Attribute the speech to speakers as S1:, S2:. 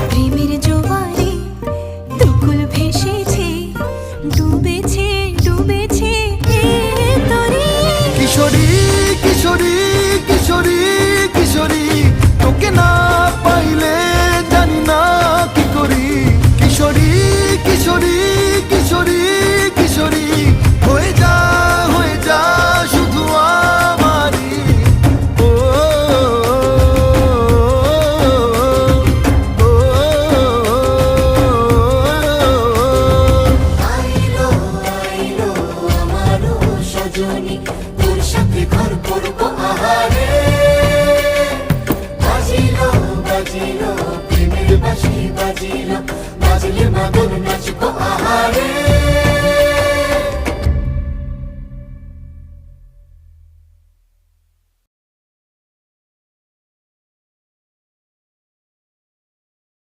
S1: প্রেমের জোয়ারে দুকুল ভেসেছে, ডুবেছে ডুবেছে এ তরি।
S2: কিশোরী কিশোরী কিশোরী কিশোরী, তোকে না পাইলে জানি না কি করি। কিশোরী কিশোরী কিশোরী কিশোরী, হয়ে যা শুধু আমারই। ও
S3: আইলো আইলো আমারও সজনী, তোর সাথে ঘর করবো আহারে। বাজিলো বাজিলো প্রেমের বাঁশি বাজিলো, বাজলে মাদল নাচবো আহারে।